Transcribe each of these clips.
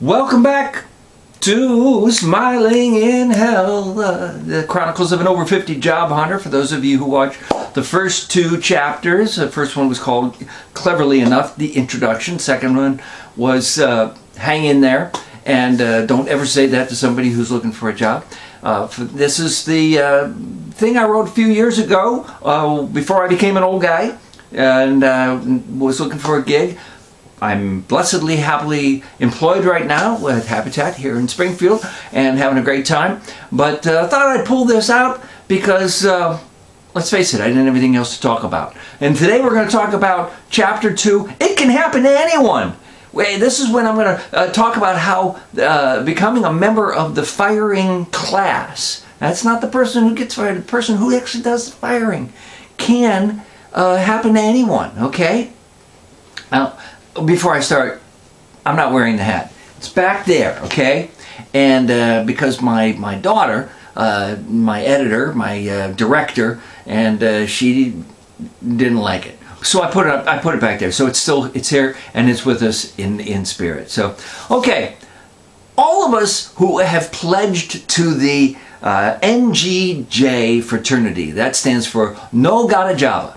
Welcome back to Smiling in Hell, the Chronicles of an Over 50 Job Hunter. For those of you who watched the first two chapters, the first one was called, cleverly enough, The Introduction. Second one was Hang in There, and don't ever say that to somebody who's looking for a job. This is the thing I wrote a few years ago, before I became an old guy and was looking for a gig. I'm blessedly happily employed right now with Habitat here in Springfield and having a great time. But I thought I'd pull this out because, let's face it, I didn't have anything else to talk about. And today we're going to talk about Chapter 2, It Can Happen to Anyone. This is when I'm going to talk about how becoming a member of the firing class, that's not the person who gets fired, the person who actually does the firing, can happen to anyone, okay? Now, before I start, I'm not wearing the hat. It's back there, okay? And because my daughter, my editor, my director, and she didn't like it, so I put it back there. So it's here and it's with us in spirit. So okay, all of us who have pledged to the NGJ fraternity, that stands for No Gotta Java.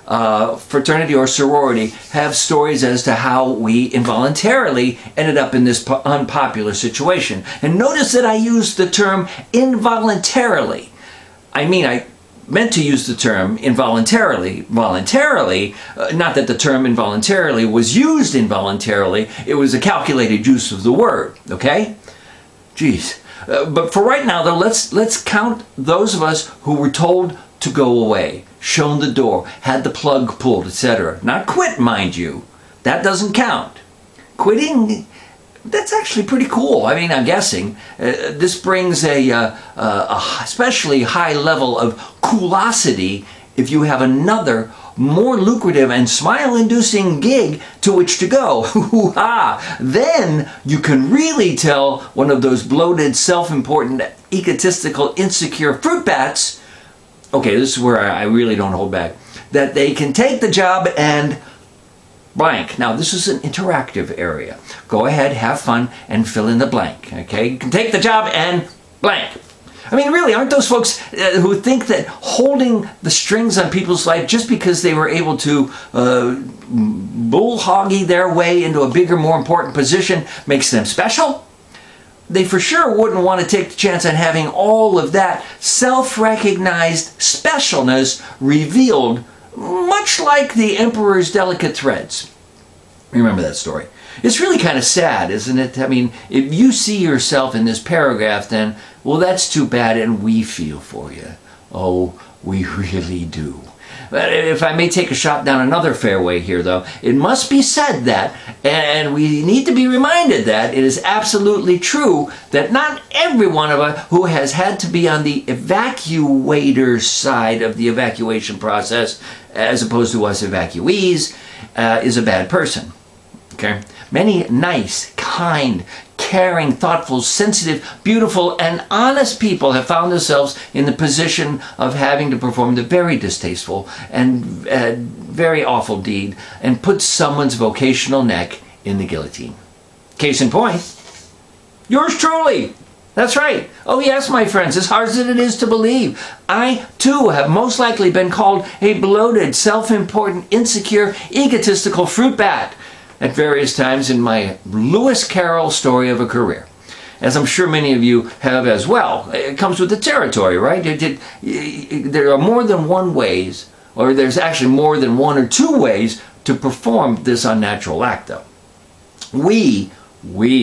Fraternity or sorority, have stories as to how we involuntarily ended up in this unpopular situation. And notice that I used the term involuntarily. I meant to use the term voluntarily, not that the term involuntarily was used involuntarily, it was a calculated use of the word, okay? Jeez. But for right now, though, let's count those of us who were told to go away, shown the door, had the plug pulled, etc. Not quit, mind you. That doesn't count. Quitting, that's actually pretty cool. I'm guessing. This brings a especially high level of coolosity if you have another more lucrative and smile-inducing gig to which to go. Hoo-ha! Then you can really tell one of those bloated, self-important, egotistical, insecure fruit bats, okay, this is where I really don't hold back, that they can take the job and blank. Now, this is an interactive area. Go ahead, have fun, and fill in the blank, okay? You can take the job and blank. Really, aren't those folks who think that holding the strings on people's life just because they were able to bull-hoggy their way into a bigger, more important position makes them special? They for sure wouldn't want to take the chance on having all of that self-recognized specialness revealed, much like the Emperor's delicate threads. Remember that story. It's really kind of sad, isn't it? If you see yourself in this paragraph, then, well, that's too bad, and we feel for you. Oh, we really do. But if I may take a shot down another fairway here, though, it must be said that, and we need to be reminded that, it is absolutely true that not every one of us who has had to be on the evacuator side of the evacuation process, as opposed to us evacuees, is a bad person. Okay? Many nice, kind, caring, thoughtful, sensitive, beautiful, and honest people have found themselves in the position of having to perform the very distasteful and very awful deed and put someone's vocational neck in the guillotine. Case in point, yours truly. That's right. Oh yes, my friends, as hard as it is to believe, I too have most likely been called a bloated, self-important, insecure, egotistical fruit bat at various times in my Lewis Carroll story of a career, as I'm sure many of you have as well. It comes with the territory, right? There are more than one ways, or there's actually more than one or two ways to perform this unnatural act, though. We,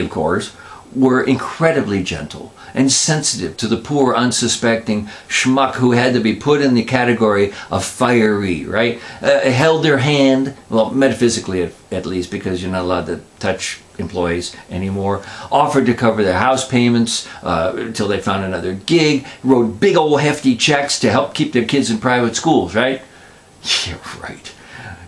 of course, were incredibly gentle and sensitive to the poor, unsuspecting schmuck who had to be put in the category of fiery, right? Held their hand, well, metaphysically at least, because you're not allowed to touch employees anymore. Offered to cover their house payments until they found another gig. Wrote big old hefty checks to help keep their kids in private schools, right? Yeah, right.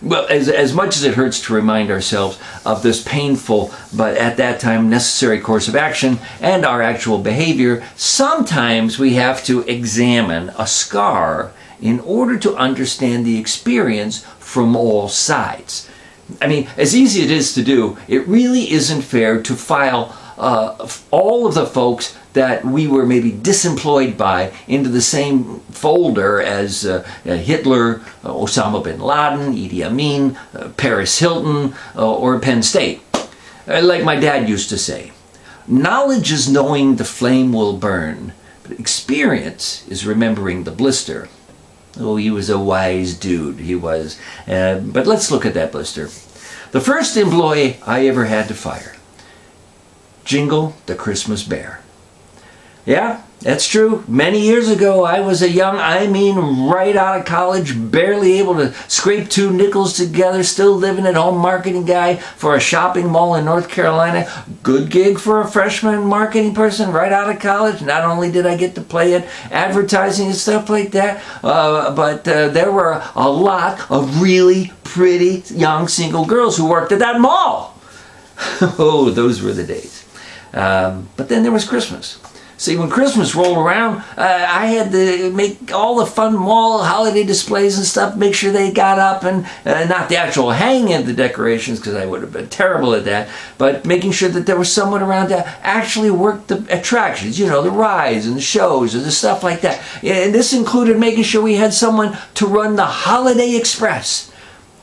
Well, as much as it hurts to remind ourselves of this painful, but at that time necessary course of action and our actual behavior, sometimes we have to examine a scar in order to understand the experience from all sides. I mean, as easy as it is to do, it really isn't fair to file all of the folks that we were maybe disemployed by into the same folder as Hitler, Osama bin Laden, Idi Amin, Paris Hilton, or Penn State. Like my dad used to say, knowledge is knowing the flame will burn, but experience is remembering the blister. Oh, he was a wise dude, he was. But let's look at that blister. The first employee I ever had to fire, Jingle the Christmas Bear. Yeah, that's true. Many years ago, I was right out of college, barely able to scrape 2 nickels together, still living at home, marketing guy for a shopping mall in North Carolina. Good gig for a freshman marketing person right out of college. Not only did I get to play at advertising and stuff like that, but there were a lot of really pretty young single girls who worked at that mall. Oh, those were the days. But then there was Christmas. See, when Christmas rolled around, I had to make all the fun mall holiday displays and stuff, make sure they got up, and not the actual hanging of the decorations, because I would have been terrible at that, but making sure that there was someone around to actually work the attractions, you know, the rides and the shows and the stuff like that. And this included making sure we had someone to run the Holiday Express.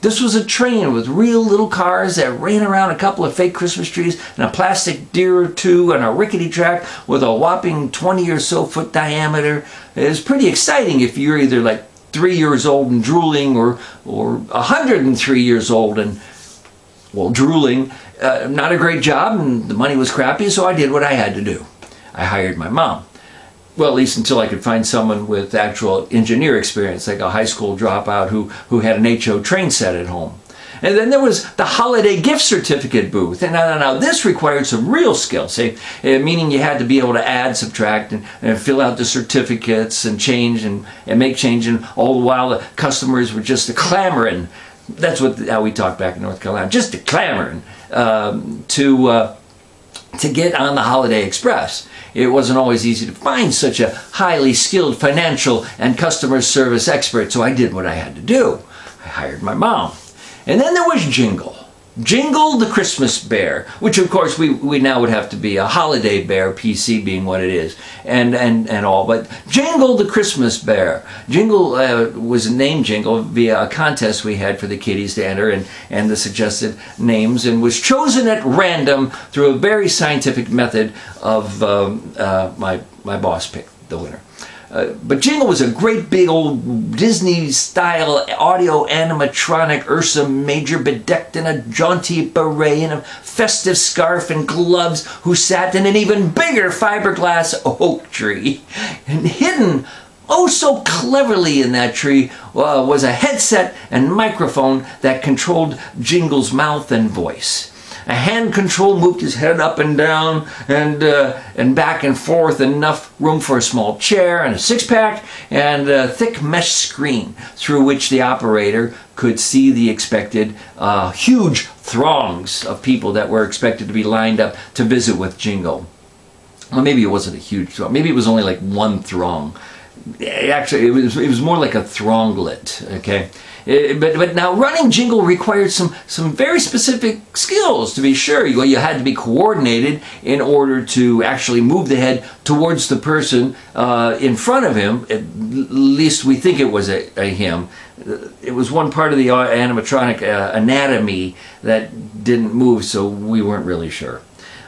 This was a train with real little cars that ran around a couple of fake Christmas trees and a plastic deer or two on a rickety track with a whopping 20 or so foot diameter. It was pretty exciting if you're either like 3 years old and drooling or 103 years old and, well, drooling. Not a great job, and the money was crappy, so I did what I had to do. I hired my mom. Well, at least until I could find someone with actual engineer experience, like a high school dropout who had an HO train set at home. And then there was the holiday gift certificate booth. And now this required some real skill, see, meaning you had to be able to add, subtract, and fill out the certificates and change and make change. And all the while the customers were just clamoring. That's how we talk back in North Carolina, just clamoring to get on the Holiday Express. It wasn't always easy to find such a highly skilled financial and customer service expert, so I did what I had to do. I hired my mom. And then there was Jingle. Jingle the Christmas Bear, which of course we now would have to be a Holiday Bear, PC being what it is, and all. But Jingle the Christmas Bear. Jingle was named Jingle via a contest we had for the kiddies to enter and the suggested names, and was chosen at random through a very scientific method of my boss picked the winner. But Jingle was a great big old Disney-style audio animatronic Ursa Major bedecked in a jaunty beret and a festive scarf and gloves, who sat in an even bigger fiberglass oak tree. And hidden oh so cleverly in that tree was a headset and microphone that controlled Jingle's mouth and voice. A hand control moved his head up and down and back and forth, enough room for a small chair and a six-pack and a thick mesh screen through which the operator could see the expected huge throngs of people that were expected to be lined up to visit with Jingle. Well, maybe it wasn't a huge throng. Maybe it was only like one throng. Actually, it was more like a thronglet, okay? But now running Jingle required some very specific skills, to be sure. You had to be coordinated in order to actually move the head towards the person in front of him. At least we think it was a him. It was one part of the animatronic anatomy that didn't move, so we weren't really sure.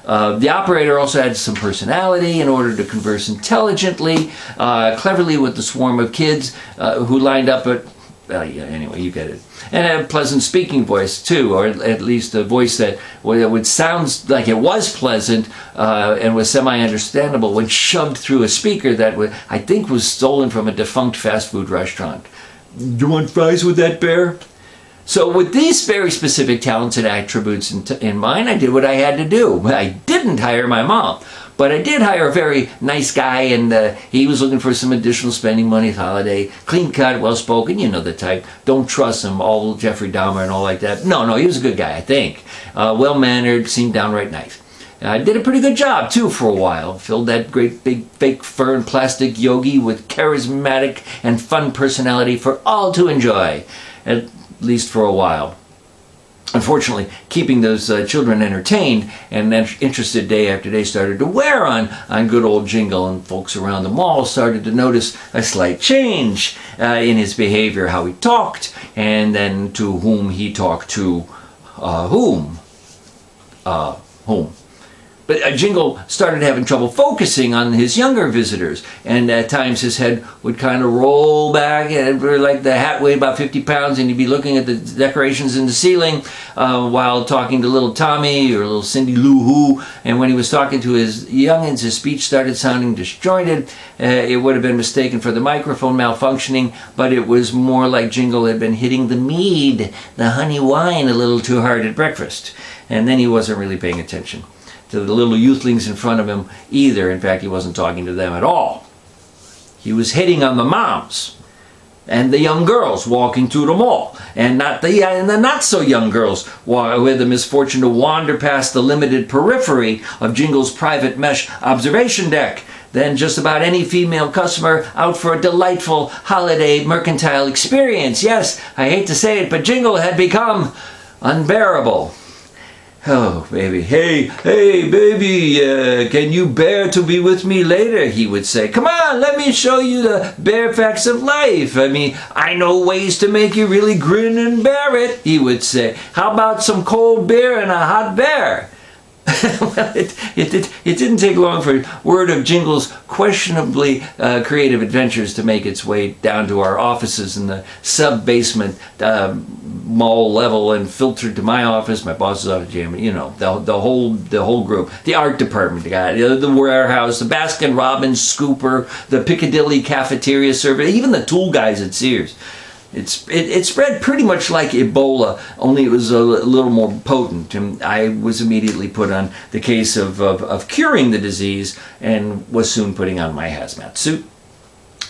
The operator also had some personality in order to converse intelligently, cleverly with the swarm of kids who lined up at... yeah, anyway, you get it. And a pleasant speaking voice, too, or at least a voice that would sound like it was pleasant and was semi-understandable when shoved through a speaker that I think was stolen from a defunct fast food restaurant. Do you want fries with that, bear? So with these very specific talents and attributes in mind, I did what I had to do. I didn't hire my mom, but I did hire a very nice guy, and he was looking for some additional spending money at holiday. Clean-cut, well-spoken, you know the type. Don't trust him, all Jeffrey Dahmer and all like that. No, he was a good guy, I think. Well-mannered, seemed downright nice. I did a pretty good job, too, for a while. Filled that great big fake fur and plastic yogi with charismatic and fun personality for all to enjoy. At least for a while. Unfortunately, keeping those children entertained and interested day after day started to wear on good old Jingle, and folks around the mall started to notice a slight change in his behavior, how he talked, and then to whom he talked to whom. But Jingle started having trouble focusing on his younger visitors, and at times his head would kind of roll back, and like the hat weighed about 50 pounds, and he'd be looking at the decorations in the ceiling while talking to little Tommy or little Cindy Lou Who. And when he was talking to his youngins, his speech started sounding disjointed. It would have been mistaken for the microphone malfunctioning, but it was more like Jingle had been hitting the mead, the honey wine, a little too hard at breakfast. And then he wasn't really paying attention to the little youthlings in front of him either. In fact, he wasn't talking to them at all. He was hitting on the moms and the young girls walking through the mall, and the not so young girls who had the misfortune to wander past the limited periphery of Jingle's private mesh observation deck. Then just about any female customer out for a delightful holiday mercantile experience. Yes, I hate to say it, but Jingle had become unbearable. Oh, baby. Hey, baby, can you bear to be with me later? He would say. Come on, let me show you the bare facts of life. I mean, I know ways to make you really grin and bear it, he would say. How about some cold beer and a hot bear? Well, it didn't take long for word of Jingle's questionably creative adventures to make its way down to our offices in the sub-basement mall level and filtered to my office, my boss's office, you know, the whole group, the art department guy, the warehouse, the Baskin-Robbins scooper, the Piccadilly cafeteria server, even the tool guys at Sears. It spread pretty much like Ebola, only it was a little more potent. And I was immediately put on the case of curing the disease and was soon putting on my hazmat suit.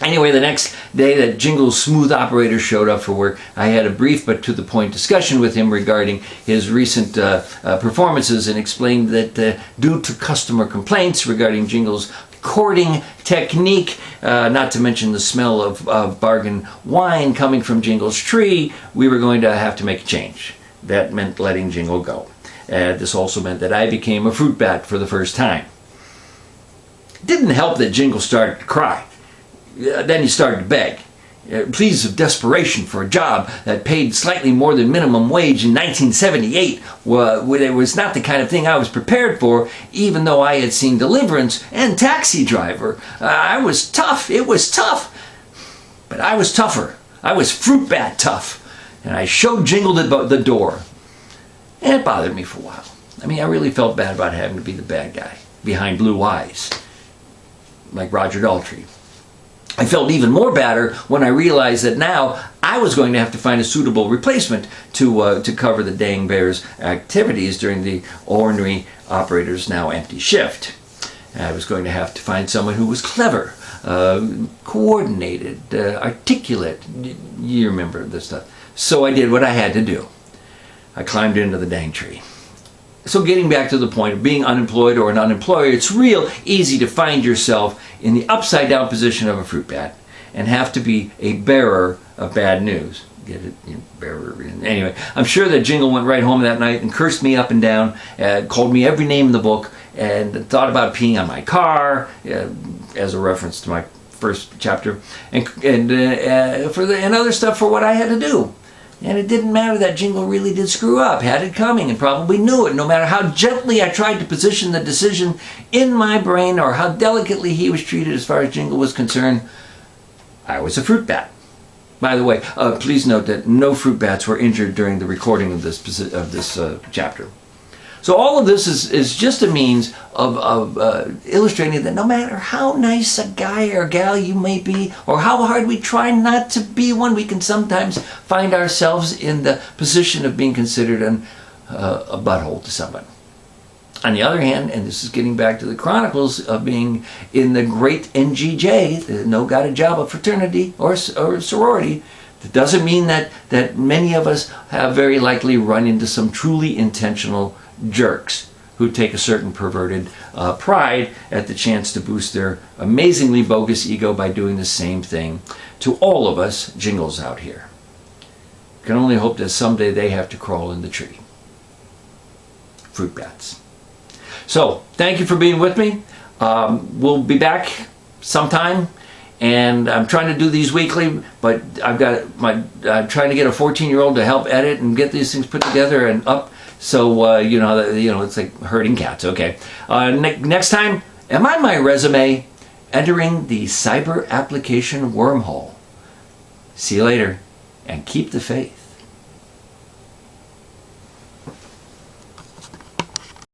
Anyway, the next day that Jingle's smooth operator showed up for work, I had a brief but to the point discussion with him regarding his recent performances, and explained that due to customer complaints regarding Jingle's courting technique, not to mention the smell of bargain wine coming from Jingle's tree, we were going to have to make a change. That meant letting Jingle go. This also meant that I became a fruit bat for the first time. It didn't help that Jingle started to cry. Then he started to beg. Pleas of desperation for a job that paid slightly more than minimum wage in 1978 was not the kind of thing I was prepared for, even though I had seen Deliverance and Taxi Driver. I was tough. It was tough. But I was tougher. I was fruit bat tough. And I showed Jingle the door. And it bothered me for a while. I mean, I really felt bad about having to be the bad guy behind blue eyes, like Roger Daltrey. I felt even more badder when I realized that now I was going to have to find a suitable replacement to cover the dang bear's activities during the ornery operator's now empty shift. I was going to have to find someone who was clever, coordinated, articulate. You remember this stuff. So I did what I had to do. I climbed into the dang tree. So getting back to the point of being unemployed or an unemployer, it's real easy to find yourself in the upside down position of a fruit bat and have to be a bearer of bad news. Get it? Bearer. Anyway, I'm sure that Jingle went right home that night and cursed me up and down, called me every name in the book, and thought about peeing on my car, as a reference to my first chapter, and other stuff for what I had to do. And it didn't matter that Jingle really did screw up, had it coming, and probably knew it, no matter how gently I tried to position the decision in my brain or how delicately he was treated as far as Jingle was concerned. I was a fruit bat. By the way, please note that no fruit bats were injured during the recording of this chapter. So all of this is just a means of illustrating that no matter how nice a guy or gal you may be, or how hard we try not to be one, we can sometimes find ourselves in the position of being considered a butthole to someone. On the other hand, and this is getting back to the chronicles of being in the great NGJ, the No Got a Job of fraternity or sorority, it doesn't mean that many of us have very likely run into some truly intentional jerks who take a certain perverted pride at the chance to boost their amazingly bogus ego by doing the same thing to all of us Jingles out here. Can only hope that someday they have to crawl in the tree. fruit bats. So, thank you for being with me. We'll be back sometime, and I'm trying to do these weekly, but I'm trying to get a 14-year-old to help edit and get these things put together and up. So it's like herding cats. Okay. Next time, am I my resume entering the cyber application wormhole? See you later, and keep the faith.